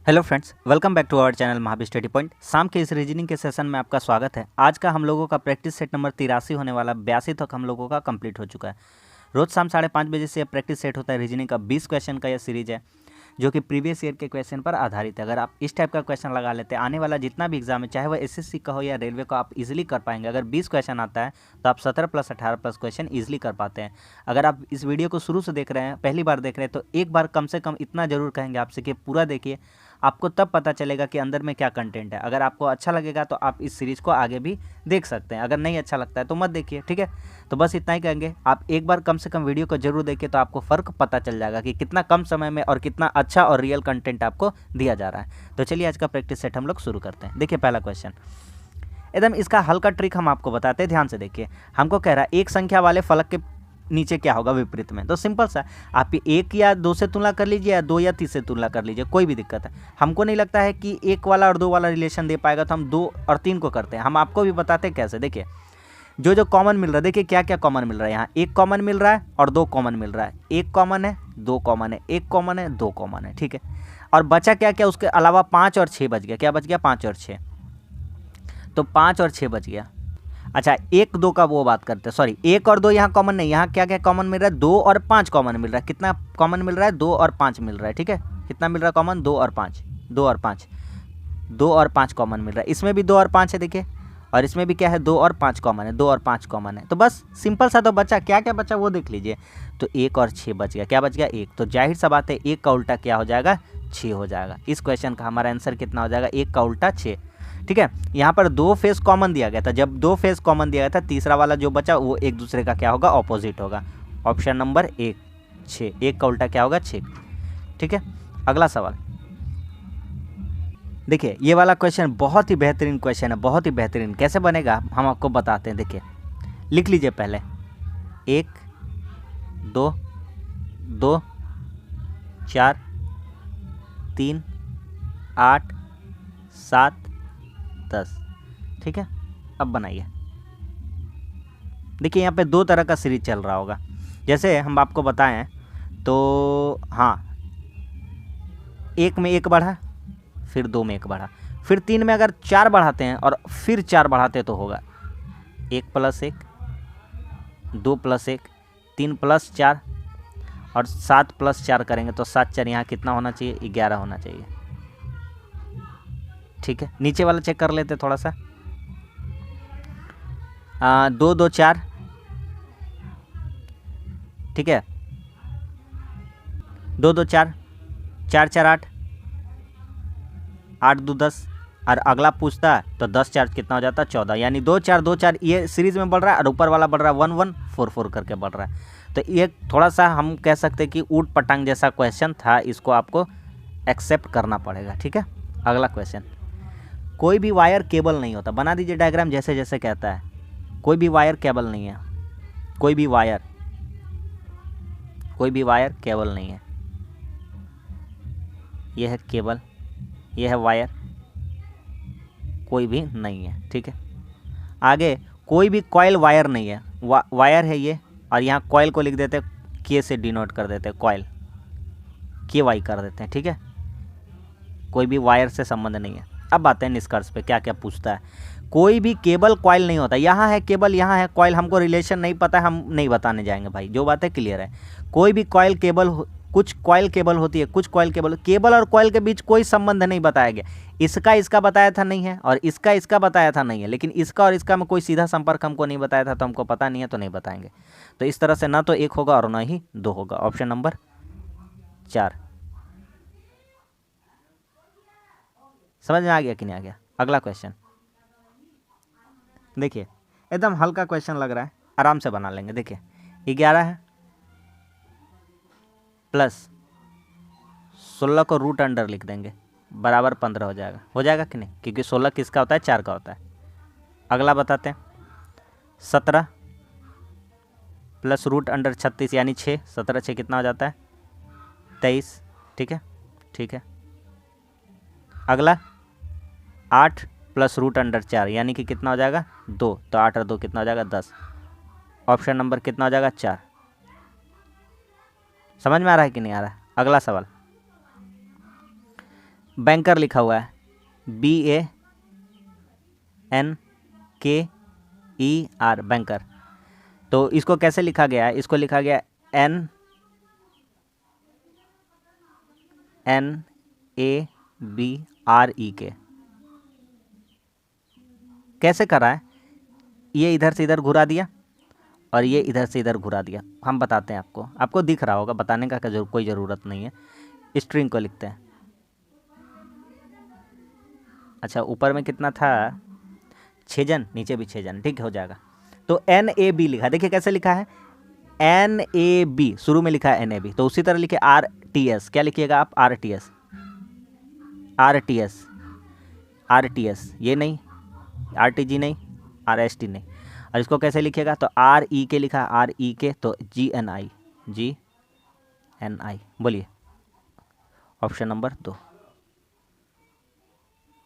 Hello friends, welcome back to our channel महाबी study point. शाम के इस रीजनिंग के सेशन में आपका स्वागत है। आज का हम लोगों का प्रैक्टिस सेट नंबर 83 होने वाला 82 तक हम लोगों का कंप्लीट हो चुका है। रोज शाम 5:30 बजे से प्रैक्टिस सेट होता है। रीजनिंग का 20 क्वेश्चन का यह सीरीज है जो कि प्रीवियस ईयर के क्वेश्चन पर आधारित है। अगर आप इस टाइप का क्वेश्चन लगा लेते हैं, आने वाला जितना भी एग्जाम है, चाहे वह एसएससी का हो या रेलवे का, आप इजीली कर पाएंगे। अगर 20 क्वेश्चन आता है तो आप 17 प्लस 18 प्लस क्वेश्चन इजीली कर पाते हैं। अगर आप इस वीडियो को शुरू से देख रहे हैं, पहली बार देख रहे हैं, तो एक बार कम से कम इतना जरूर कहेंगे आपसे कि पूरा देखिए, आपको तब पता चलेगा कि अंदर में क्या कंटेंट है। अगर आपको अच्छा लगेगा तो आप इस सीरीज़ को आगे भी देख सकते हैं, अगर नहीं अच्छा लगता है तो मत देखिए, ठीक है। तो बस इतना ही कहेंगे, आप एक बार कम से कम वीडियो को जरूर देखिए, तो आपको फ़र्क पता चल जाएगा कि कितना कम समय में और कितना अच्छा और रियल कंटेंट आपको दिया जा रहा है। तो चलिए आज का प्रैक्टिस सेट हम लोग शुरू करते हैं। देखिए पहला क्वेश्चन, एकदम इसका हल्का ट्रिक हम आपको बताते हैं, ध्यान से देखिए। हमको कह रहा है एक संख्या वाले फलक के नीचे क्या होगा विपरीत में। तो सिंपल सा, आप एक या दो से तुलना कर लीजिए या दो या तीन से तुलना कर लीजिए, कोई भी दिक्कत है। हमको नहीं लगता है कि एक वाला और दो वाला रिलेशन दे पाएगा, तो हम दो और तीन को करते हैं। हम आपको भी बताते हैं कैसे। देखिए जो जो कॉमन मिल रहा है, देखिए क्या क्या कॉमन मिल रहा है। यहाँ एक कॉमन मिल रहा है और दो कॉमन मिल रहा है। एक कॉमन है, दो कॉमन है, एक कॉमन है, दो कॉमन है, ठीक है। और बचा क्या क्या, उसके अलावा 5 और 6 बच गया। क्या बच गया? 5 और 6। तो 5 और 6 बच गया। अच्छा, एक दो का वो बात करते हैं, सॉरी, एक और दो यहाँ कॉमन नहीं। यहाँ क्या क्या कॉमन मिल रहा है? 2 और 5 कॉमन मिल रहा है। कितना कॉमन मिल रहा है? 2 और 5 मिल रहा है, ठीक है। कितना मिल रहा है कॉमन? 2 और 5, 2 और 5, 2 और 5 कॉमन मिल रहा है। इसमें भी 2 और 5 है, देखिए। और इसमें भी क्या है? 2 और 5 कॉमन है, 2 और 5 कॉमन है। तो बस सिंपल सा तो बचा, क्या क्या बचा वो देख लीजिए। तो 1 और 6 बच गया। क्या बच गया? 1। तो जाहिर सा बात है 1 का उल्टा क्या हो जाएगा? 6 हो जाएगा। इस क्वेश्चन का हमारा आंसर कितना हो जाएगा? 1 का उल्टा 6, ठीक है। यहाँ पर दो फेस कॉमन दिया गया था। जब दो फेस कॉमन दिया गया था, तीसरा वाला जो बचा वो एक दूसरे का क्या होगा? ऑपोजिट होगा। Option number 1, 6। 1 का उल्टा क्या होगा? 6, ठीक है। अगला सवाल देखिए, ये वाला क्वेश्चन बहुत ही बेहतरीन क्वेश्चन है, बहुत ही बेहतरीन। कैसे बनेगा हम आपको बताते हैं। देखिए लिख लीजिए पहले, 1 2 2 4 3 8 7 10, ठीक है। अब बनाइए। देखिए यहाँ पे दो तरह का सीरीज चल रहा होगा, जैसे हम आपको बताएं तो। हाँ, एक में एक बढ़ा, फिर दो में एक बढ़ा, फिर तीन में अगर 4 बढ़ाते हैं और फिर 4 बढ़ाते हैं तो होगा 1 + 1, 2 + 1, 3 + 4 और 7 + 4 करेंगे तो 7 4 यहाँ कितना होना चाहिए? 11 होना चाहिए, ठीक है। नीचे वाला चेक कर लेते थोड़ा सा। 2 2 4, ठीक है। 2 2 4, 4 4 8, 8 2 10, और अगला पूछता है तो 10 4 कितना हो जाता है? 14। यानी 2 4 2 4 ये सीरीज में बढ़ रहा है और ऊपर वाला बढ़ रहा है 1 1 4 4 करके बढ़ रहा है। तो ये थोड़ा सा हम कह सकते हैं कि ऊट पटांग जैसा क्वेश्चन था, इसको आपको एक्सेप्ट करना पड़ेगा, ठीक है। अगला क्वेश्चन, कोई भी वायर केबल नहीं होता। बना दीजिए डायग्राम जैसे जैसे कहता है। कोई भी वायर केबल नहीं है, कोई भी वायर केबल नहीं है। यह है केबल, यह है वायर, कोई भी नहीं है, ठीक है। आगे कोई भी कॉइल वायर नहीं है। वायर है ये, और यहाँ कॉइल को लिख देते हैं, के से डिनोट कर देते हैं, कॉइल KY कर देते हैं, ठीक है। कोई भी वायर से संबंध नहीं है। अब आते हैं निष्कर्ष पे, क्या क्या पूछता है। कोई भी केबल कॉइल नहीं होता। यहाँ है केबल, यहाँ है कॉइल, हमको रिलेशन नहीं पता है, हम नहीं बताने जाएंगे भाई, जो बात है क्लियर है। कोई भी कॉइल केबल, कुछ कॉइल केबल होती है, कुछ कॉइल केबल और कॉइल के बीच कोई संबंध नहीं बताया गया। इसका बताया था नहीं है, और इसका बताया था नहीं है, लेकिन इसका और इसका में कोई सीधा संपर्क हमको नहीं बताया था, तो हमको पता नहीं है तो नहीं बताएंगे। तो इस तरह से ना तो 1 होगा और ना ही 2 होगा। Option number 4। समझ में आ गया कि नहीं आ गया? अगला क्वेश्चन देखिए, एकदम हल्का क्वेश्चन लग रहा है, आराम से बना लेंगे। देखिए 11 है प्लस 16 को रूट अंडर लिख देंगे, बराबर 15 हो जाएगा। हो जाएगा कि नहीं? क्योंकि 16 किसका होता है? 4 का होता है। अगला बताते हैं, 17 प्लस रूट अंडर 36 यानी 6, 17 6 कितना हो जाता है? 23, ठीक है, ठीक है। अगला 8 प्लस रूट अंडर 4 यानी कि कितना हो जाएगा? 2। तो 8 और 2 कितना हो जाएगा? 10। ऑप्शन नंबर कितना हो जाएगा? 4। समझ में आ रहा है कि नहीं आ रहा है? अगला सवाल, बैंकर लिखा हुआ है, BANKER, बैंकर। तो इसको कैसे लिखा गया है? इसको लिखा गया NABREK। कैसे करा है? ये इधर से इधर घुरा दिया और ये इधर से इधर घुरा दिया। हम बताते हैं आपको, आपको दिख रहा होगा, बताने का कोई ज़रूरत नहीं है। स्ट्रिंग को लिखते हैं। अच्छा, ऊपर में कितना था? 6 जन, नीचे भी 6 जन, ठीक हो जाएगा। तो NAB लिखा, देखिए कैसे लिखा है, NAB, शुरू में लिखा है NAB, तो उसी तरह लिखे RTS। क्या लिखिएगा आप? RTS, ये नहीं, RTG नहीं, RST नहीं। और इसको कैसे लिखिएगा? तो REK लिखा, REK, तो GNI। बोलिए, ऑप्शन नंबर 2।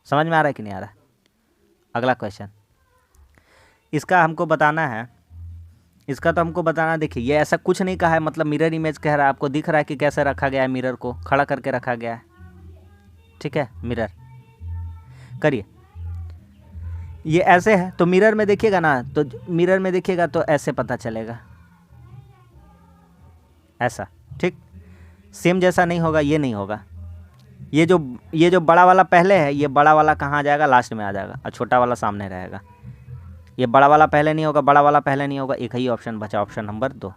समझ में आ रहा है कि नहीं आ रहा है? अगला क्वेश्चन, इसका हमको बताना है, इसका तो हमको बताना। देखिए ये ऐसा कुछ नहीं कहा है, मतलब मिरर इमेज कह रहा है। आपको दिख रहा है कि कैसे रखा गया है, मिरर को खड़ा करके रखा गया है, ठीक है। मिरर करिए, ये ऐसे है, तो मिरर में देखिएगा ना, तो मिरर में देखिएगा तो ऐसे पता चलेगा, ऐसा, ठीक। सेम जैसा नहीं होगा, ये नहीं होगा। ये जो बड़ा वाला पहले है, ये बड़ा वाला कहाँ आ जाएगा? लास्ट में आ जाएगा, और छोटा वाला सामने रहेगा। ये बड़ा वाला पहले नहीं होगा, बड़ा वाला पहले नहीं होगा। एक ही ऑप्शन बचा, ऑप्शन नंबर 2।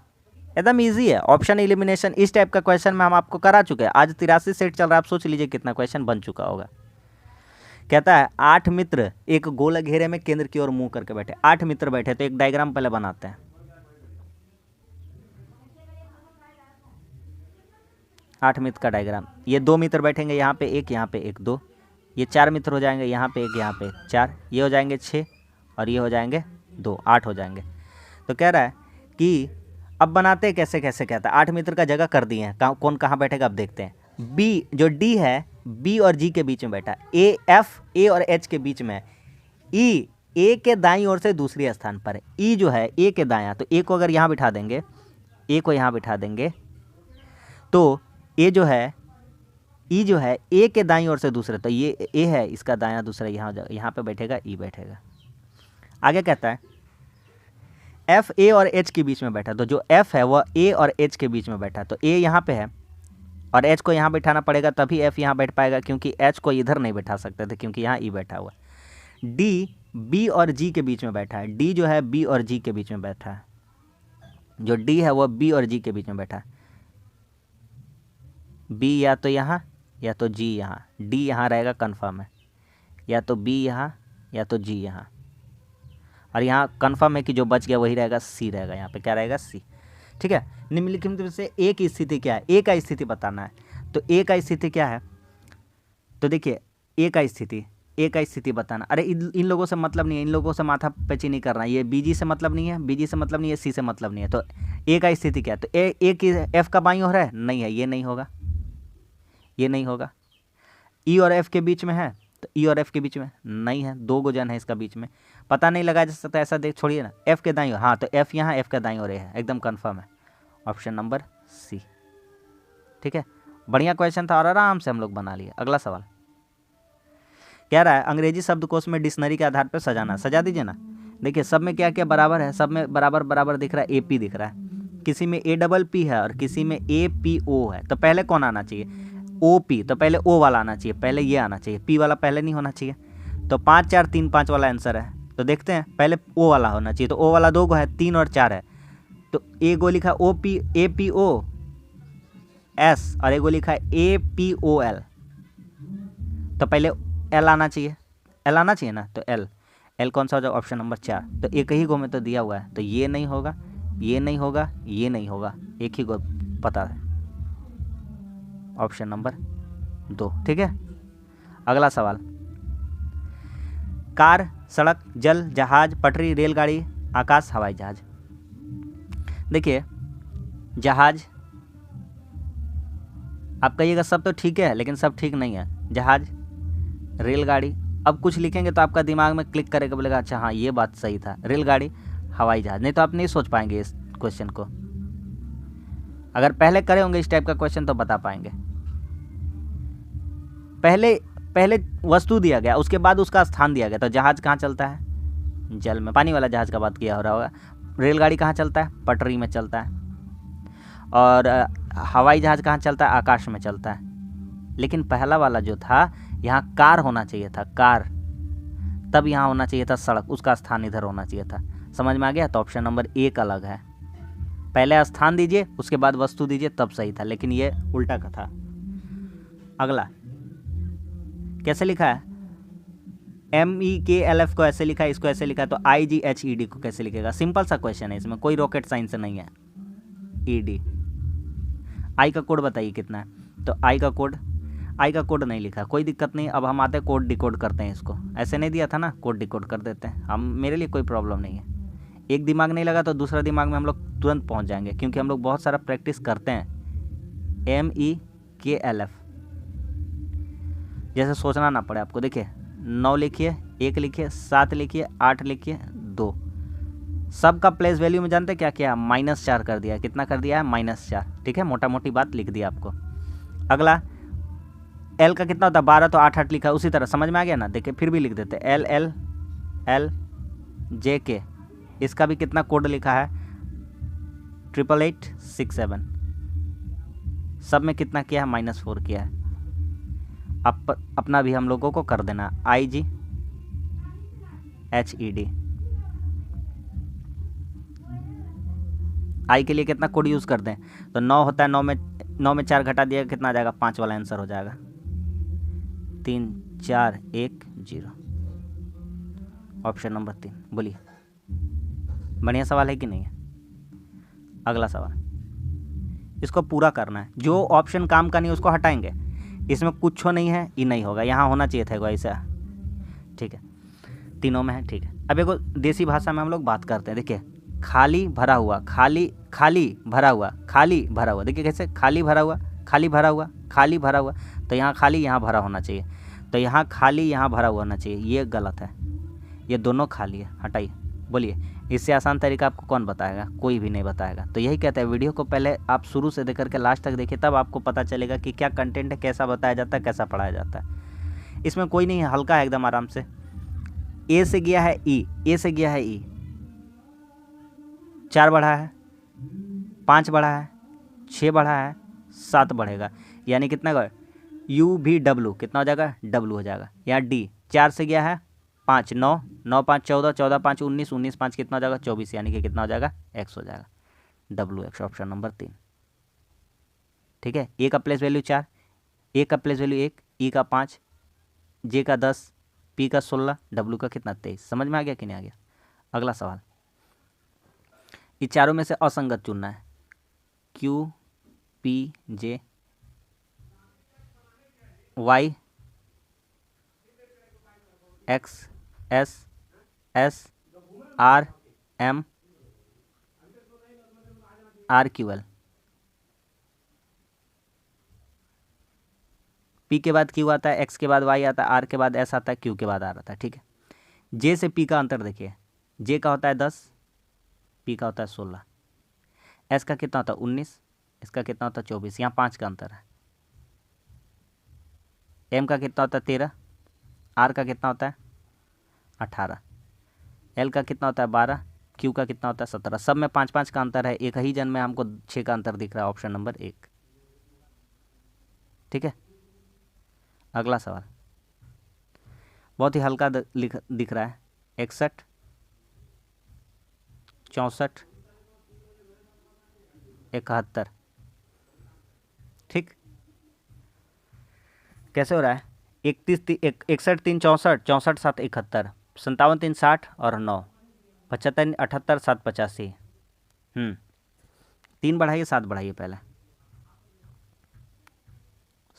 एकदम इजी है, ऑप्शन एलिमिनेशन। इस टाइप का क्वेश्चन में हम आपको करा चुके हैं। आज 83 सेट चल रहा है, आप सोच लीजिए कितना क्वेश्चन बन चुका होगा। कहता है 8 मित्र एक गोल घेरे में केंद्र की ओर मुंह करके बैठे। 8 मित्र बैठे, तो एक डायग्राम पहले बनाते हैं। 8 मित्र का डायग्राम, ये 2 मित्र बैठेंगे यहाँ पे एक, यहाँ पे एक, 2। ये 4 मित्र हो जाएंगे, यहाँ पे एक, यहाँ पे 4। ये हो जाएंगे 6 और ये हो जाएंगे 2, 8 हो जाएंगे। तो कह रहा है कि अब बनाते कैसे कैसे, कहता है 8 मित्र का जगह कर दिए हैं, कौन कहाँ बैठेगा अब देखते हैं। बी, जो डी है, बी और जी के बीच में बैठा। ए और एच के बीच में है। ई ए के दाईं ओर से दूसरे स्थान पर है। ई जो है ए के दायां, तो ए को अगर यहाँ बिठा देंगे, ए को यहाँ बिठा देंगे, तो ए जो है, ई जो है ए के दाईं ओर से दूसरे, तो ये ए है, इसका दायां दूसरा यहाँ पे बैठेगा, ई बैठेगा। आगे कहता है एफ ए और एच के बीच में बैठा, तो जो एफ है वह ए और एच के बीच में बैठा, तो ए यहाँ पे है और एच को यहाँ बैठाना पड़ेगा, तभी एफ यहाँ बैठ पाएगा, क्योंकि एच को इधर नहीं बैठा सकते थे, क्योंकि यहाँ ई बैठा हुआ है। डी बी और जी के बीच में बैठा है। डी जो है बी और जी के बीच में बैठा है, जो डी है वह बी और जी के बीच में बैठा है। बी या तो यहाँ या तो जी यहाँ, डी यहाँ रहेगा कन्फर्म है, या तो बी यहाँ या तो जी यहाँ, और यहाँ कन्फर्म है कि जो बच गया वही रहेगा, सी रहेगा। यहाँ पे क्या रहेगा? सी, ठीक है। निम्नलिखित में से ए की स्थिति क्या है? ए का स्थिति बताना है। तो ए का स्थिति क्या है? तो देखिए ए का स्थिति बताना। अरे इन लोगों से मतलब नहीं है, इन लोगों से माथा पैची नहीं करना। ये बीजी से मतलब नहीं है, बीजी से मतलब नहीं है, सी से मतलब नहीं है। तो ए का स्थिति क्या है? तो ए की एफ का बाईं ओर है, नहीं है, ये नहीं होगा, ये नहीं होगा। ई और एफ के बीच में है, तो ई और एफ के बीच में नहीं है, 2 गोजन है इसका बीच में, पता नहीं लगाया जा सकता, ऐसा देख छोड़िए ना। एफ के दाईं ओर, हाँ, तो एफ यहाँ, एफ का दाईं ओर है, एकदम कंफर्म है, ऑप्शन नंबर सी, ठीक है। बढ़िया क्वेश्चन था और आराम से हम लोग बना लिए। अगला सवाल कह रहा है अंग्रेजी शब्दकोश में डिक्शनरी के आधार पर सजाना। सजा दीजिए ना। देखिए सब में क्या क्या बराबर है, सब में बराबर बराबर दिख रहा है। AP दिख रहा है, किसी में APP है और किसी में APO है। तो पहले कौन आना चाहिए? OP, तो पहले O वाला आना चाहिए, पहले ये आना चाहिए, P वाला पहले नहीं होना चाहिए। तो 5 4 3 5 वाला आंसर है। तो देखते हैं, पहले O वाला होना चाहिए, तो O वाला 2 गो है, 3 और 4 है, तो ए गो लिखा APO S और एगो लिखा है APOL, तो पहले L आना चाहिए, L आना चाहिए ना, तो L कौन सा हो जाएगा? Option number 4। तो एक ही गो में तो दिया हुआ है, तो ये नहीं होगा, ये नहीं होगा, ये नहीं होगा, एक ही गो पता है, ऑप्शन नंबर 2, ठीक है। अगला सवाल, कार, सड़क, जल, जहाज, पटरी, रेलगाड़ी, आकाश, हवाई जहाज। देखिए जहाज, आप कहिएगा सब तो ठीक है, लेकिन सब ठीक नहीं है। जहाज, रेलगाड़ी, अब कुछ लिखेंगे तो आपका दिमाग में क्लिक करेगा, बोलेगा अच्छा हाँ ये बात सही था, रेलगाड़ी, हवाई जहाज, नहीं तो आप नहीं सोच पाएंगे इस क्वेश्चन को। अगर पहले करे होंगे इस टाइप का क्वेश्चन तो बता पाएंगे। पहले पहले वस्तु दिया गया, उसके बाद उसका स्थान दिया गया। तो जहाज कहाँ चलता है? जल में। पानी वाला जहाज का बात किया हो रहा होगा। रेलगाड़ी कहाँ चलता है? पटरी में चलता है। और हवाई जहाज कहाँ चलता है? आकाश में चलता है। लेकिन पहला वाला जो था, यहाँ कार होना चाहिए था, कार। तब यहाँ होना चाहिए था सड़क, उसका स्थान इधर होना चाहिए था। समझ में आ गया? तो ऑप्शन नंबर एक अलग है। पहले स्थान दीजिए, उसके बाद वस्तु दीजिए, तब सही था। लेकिन ये उल्टा का था। अगला कैसे लिखा है? MEKLF को ऐसे लिखा है, इसको ऐसे लिखा है। तो IGHED को कैसे लिखेगा? सिंपल सा क्वेश्चन है, इसमें कोई रॉकेट साइंस नहीं है। ED। आई का कोड बताइए कितना है? तो आई का कोड नहीं लिखा, कोई दिक्कत नहीं। अब हम आते हैं कोड डिकोड करते हैं इसको। ऐसे नहीं दिया था ना, कोड डिकोड कर देते हैं हम, मेरे लिए कोई प्रॉब्लम नहीं है। एक दिमाग नहीं लगा तो दूसरा दिमाग में हम लोग तुरंत पहुंच जाएंगे, क्योंकि हम लोग बहुत सारा प्रैक्टिस करते हैं। MEKLF, जैसे सोचना ना पड़े आपको। देखिए 9 लिखिए, 1 लिखिए, 7 लिखिए, 8 लिखिए, 2। सबका प्लेस वैल्यू में जानते क्या किया? -4 कर दिया। कितना कर दिया है? -4। ठीक है, मोटा मोटी बात लिख दिया आपको। अगला L का कितना होता है? 12, तो 8 8 लिखा है। उसी तरह समझ में आ गया ना? देखिए फिर भी लिख देते LL JK। इसका भी कितना कोड लिखा है? 88867। सब में कितना किया है? -4 किया है। अपना भी हम लोगों को कर देना IGHED। आई के लिए कितना कोड यूज़ करते हैं? तो 9 होता है, 9 में 4 घटा दिया, कितना आ जाएगा? 5 वाला आंसर हो जाएगा। 3 4 1 0, ऑप्शन नंबर 3। बोलिए, बढ़िया सवाल है कि नहीं है? अगला सवाल, इसको पूरा करना है। जो ऑप्शन काम का नहीं उसको हटाएंगे। इसमें कुछ नहीं है, ये नहीं होगा। यहाँ होना चाहिए था ऐसा। ठीक है, तीनों में है। ठीक है, अब एक देसी भाषा में हम लोग बात करते हैं। देखिए खाली भरा हुआ, खाली खाली भरा हुआ, खाली भरा हुआ। देखिए कैसे? खाली भरा हुआ, खाली भरा हुआ, खाली भरा हुआ। तो यहाँ खाली, यहाँ भरा होना चाहिए। तो यहाँ खाली, यहाँ भरा हुआ होना चाहिए। ये गलत है, ये दोनों खाली है। हटाइए। बोलिए, इससे आसान तरीका आपको कौन बताएगा? कोई भी नहीं बताएगा। तो यही कहता है, वीडियो को पहले आप शुरू से देख करके लास्ट तक देखिए, तब आपको पता चलेगा कि क्या कंटेंट है, कैसा बताया जाता है, कैसा पढ़ाया जाता है। इसमें कोई नहीं है, हल्का है एकदम, आराम से। ए से गया है ई, ए से गया है ई, 4 बढ़ा है, 5 बढ़ा है, 6 बढ़ा है, 7 बढ़ेगा, यानी कितना का? UVW कितना हो जाएगा? W हो जाएगा। यहाँ D 4 से गया है 5, 9, 9 5 14, 14 5 19, 19 5 कितना हो जाएगा? 24, यानी कि कितना हो जाएगा? X हो जाएगा। WX, option number 3। ठीक है, ए का प्लेस वैल्यू 4, ए का प्लेस वैल्यू 1, ई का 5, जे का 10, पी का 16, W का कितना? 23। समझ में आ गया कि नहीं आ गया? अगला सवाल, ये चारों में से असंगत चुनना है। Q P J Y X S S R M R Q L। P के बाद Q आता है, X के बाद Y आता है, R के बाद S आता है, Q के बाद R आता है। ठीक है, J से P का अंतर देखिए। J का होता है 10, P का होता है 16, S का कितना होता है? 19, इसका कितना होता है? 24। यहाँ 5 का अंतर है। M का कितना होता है? 13, R का कितना होता है? 18, L का कितना होता है? 12, Q का कितना होता है? 17। सब में 5 5 का अंतर है। एक ही जन में हमको 6 का अंतर दिख रहा है, ऑप्शन नंबर 1। ठीक है, अगला सवाल बहुत ही हल्का दिख रहा है। 61 64 71। ठीक, कैसे हो रहा है? 61 3 64, 64 7 71, 57 3 60 और 9, 75 78 7 85। 3 बढ़ाइए, 7 बढ़ाइए पहले।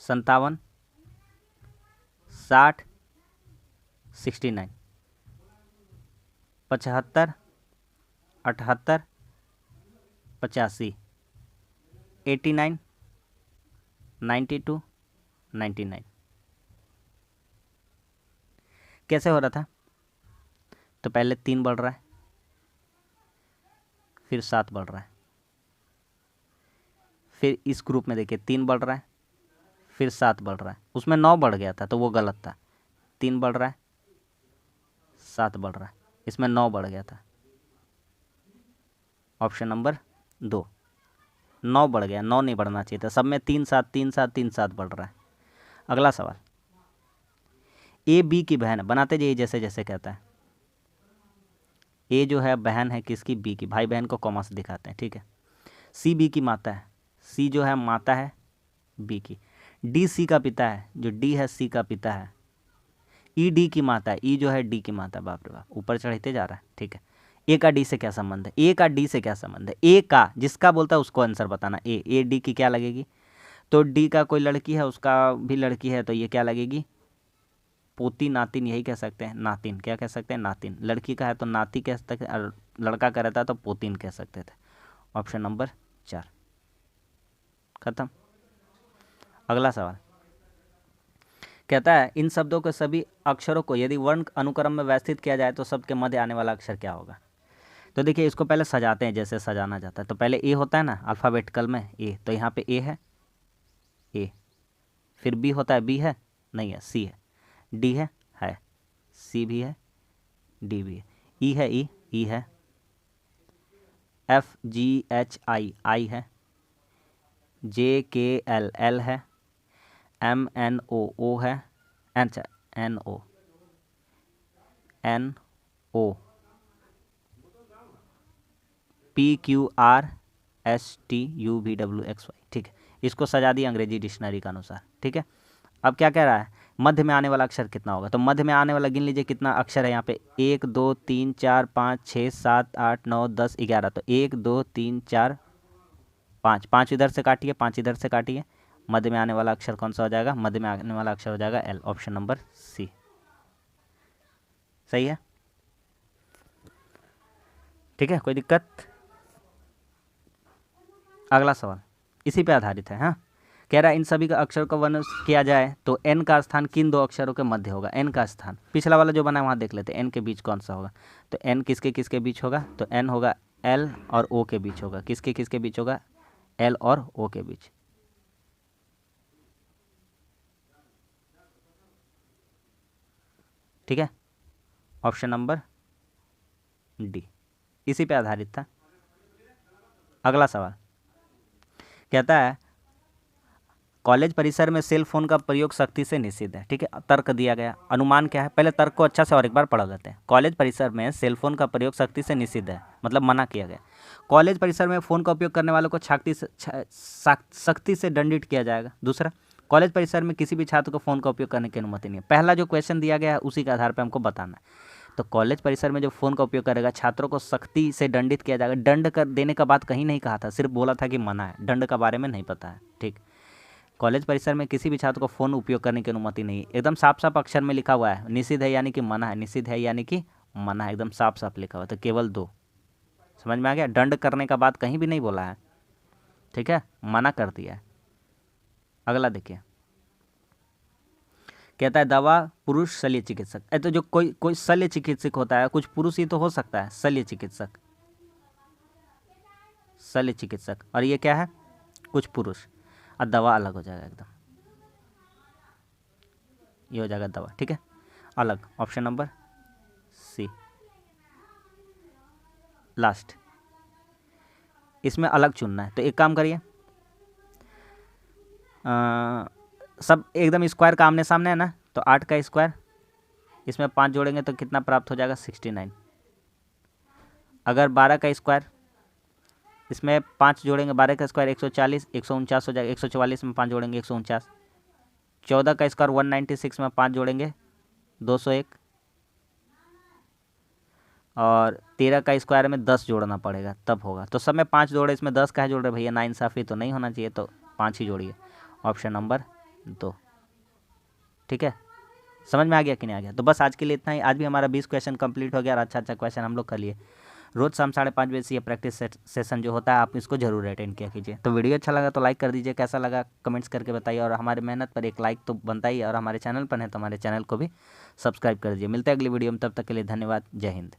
57 60 69, 75 78 85, 89 92 99। कैसे हो रहा था? तो पहले 3 बढ़ रहा है, फिर 7 बढ़ रहा है, फिर इस ग्रुप में देखिए 3 बढ़ रहा है, फिर 7 बढ़ रहा है, उसमें 9 बढ़ गया था तो वो गलत था। 3 बढ़ रहा है, 7 बढ़ रहा है, इसमें 9 बढ़ गया था। ऑप्शन नंबर 2, 9 बढ़ गया, 9 नहीं बढ़ना चाहिए था। सब में 3 7 3 7 3 7 बढ़ रहा है। अगला सवाल, ए बी की बहन है, बनाते जाइए जैसे जैसे कहता है। ए जो है बहन है किसकी, बी की, भाई बहन को कॉमा से दिखाते हैं, ठीक है। सी बी की माता है, सी जो है माता है बी की। डी सी का पिता है, जो डी है सी का पिता है। ई डी की माता है, ई जो है डी की माता, बाप रे बाप ऊपर चढ़ते जा रहा है, ठीक है। ए का डी से क्या संबंध है, ए का डी से क्या संबंध है, ए का जिसका बोलता है उसको आंसर बताना। ए डी की क्या लगेगी, तो डी का कोई लड़की है, उसका भी लड़की है, तो ये क्या लगेगी, पोती नातिन, यही कह सकते हैं, नातिन, क्या कह सकते हैं, नातिन। लड़की का है तो नाती कह सकते हैं, और लड़का का रहता है तो पोतीन कह सकते थे। ऑप्शन नंबर 4 खत्म। अगला सवाल कहता है इन शब्दों के सभी अक्षरों को यदि वर्ण अनुक्रम में व्यवस्थित किया जाए तो शब्द के मध्य आने वाला अक्षर क्या होगा। तो देखिए इसको पहले सजाते हैं जैसे सजाना जाता है। तो पहले ए होता है ना अल्फ़ाबेटिकल में ए, तो यहाँ पे ए है, ए, फिर बी होता है, बी है नहीं है, सी है, डी है, सी भी है, डी भी है, ई है, ई है, एफ जी एच आई, आई है, जे के एल, एल है, एम एन ओ, ओ है, N O, N O, P Q R S T U V W X Y, ठीक है। इसको सजा दिया अंग्रेजी डिक्शनरी के अनुसार, ठीक है। अब क्या कह रहा है, मध्य में आने वाला अक्षर कितना होगा। तो मध्य में आने वाला गिन लीजिए कितना अक्षर है यहाँ पे, 1 2 3 4 5 6 7 8 9 10 11। तो 1 2 3 4 5, 5 इधर से काटिए, 5 इधर से काटिए। मध्य में आने वाला अक्षर कौन सा हो जाएगा, मध्य में आने वाला अक्षर हो जाएगा एल। ऑप्शन नंबर सी सही है, ठीक है, कोई दिक्कत। अगला सवाल इसी पे आधारित है, हाँ। कह रहा है इन सभी का अक्षर का वर्णन किया जाए तो एन का स्थान किन 2 अक्षरों के मध्य होगा। एन का स्थान पिछला वाला जो बना है वहाँ देख लेते हैं, एन के बीच कौन सा होगा। तो एन किसके किसके बीच होगा, तो एन होगा एल और ओ के बीच होगा। किसके किसके बीच होगा, एल और ओ के बीच। ठीक है, ऑप्शन नंबर डी इसी पे आधारित था। अगला सवाल कहता है कॉलेज परिसर में सेल फोन का प्रयोग सख्ती से निषिद्ध है, ठीक है। तर्क दिया गया, अनुमान क्या है, पहले तर्क को अच्छा से और एक बार पढ़ लेते हैं। कॉलेज परिसर में सेल फोन का प्रयोग सख्ती से निषिद्ध है, मतलब मना किया गया। कॉलेज परिसर में फ़ोन का उपयोग करने वालों को सख्ती से दंडित किया जाएगा। दूसरा, कॉलेज परिसर में किसी भी छात्र को फ़ोन का उपयोग करने की अनुमति नहीं है। पहला जो क्वेश्चन दिया गया है उसी के आधार पर हमको बताना है। तो कॉलेज परिसर में जो फ़ोन का उपयोग करेगा छात्रों को सख्ती से दंडित किया जाएगा। दंड कर देने का बात कहीं नहीं कहा था, सिर्फ बोला था कि मना है, दंड का बारे में नहीं पता है, ठीक। कॉलेज परिसर में किसी भी छात्र को फ़ोन उपयोग करने की अनुमति नहीं, एकदम साफ साफ अक्षर में लिखा हुआ है। निषिद्ध है यानी कि मना है, निषिद्ध है यानी कि मना है, एकदम साफ साफ लिखा हुआ है। तो केवल 2 समझ में आ गया, दंड करने का बात कहीं भी नहीं बोला है, ठीक है, मना कर दिया है। अगला देखिए, कहता है दवा पुरुष शल्य चिकित्सक। तो जो कोई शल्य चिकित्सक होता है, कुछ पुरुष ही तो हो सकता है शल्य चिकित्सक, शल्य चिकित्सक, और ये क्या है, कुछ पुरुष, और दवा अलग हो जाएगा एकदम, ये हो जाएगा दवा, ठीक है, अलग। ऑप्शन नंबर सी लास्ट, इसमें अलग चुनना है। तो एक काम करिए, सब एकदम स्क्वायर का आमने सामने है ना, तो 8 का स्क्वायर, इसमें 5 जोड़ेंगे तो कितना प्राप्त हो जाएगा, 69। अगर 12 का स्क्वायर, इसमें 5 जोड़ेंगे, 12 का स्क्वायर 140, 149 हो जाएगा। 144 में 5 जोड़ेंगे 149। 14 का स्क्वायर 196 में 5 जोड़ेंगे 201। और 13 का स्क्वायर में 10 जोड़ना पड़ेगा तब होगा। तो सब में 5 जोड़े, इसमें 10 का है जोड़ रहे भैया, नाइंसाफ़ी तो नहीं होना चाहिए, तो 5 ही जोड़िए। ऑप्शन नंबर 2, ठीक है। समझ में आ गया कि नहीं आ गया। तो बस आज के लिए इतना ही। आज भी हमारा 20 क्वेश्चन कंप्लीट हो गया और अच्छा क्वेश्चन हम लोग कर लिए। रोज़ शाम 5:30 बजे से ये प्रैक्टिस सेशन जो होता है आप इसको जरूर अटेंड किया कीजिए। तो वीडियो अच्छा लगा तो लाइक कर दीजिए, कैसा लगा कमेंट्स करके बताइए, और हमारी मेहनत पर एक लाइक तो बनता ही है। और हमारे चैनल पर है तो हमारे चैनल को भी सब्सक्राइब कर दीजिए। मिलते हैं अगली वीडियो में, तब तक के लिए धन्यवाद। जय हिंद।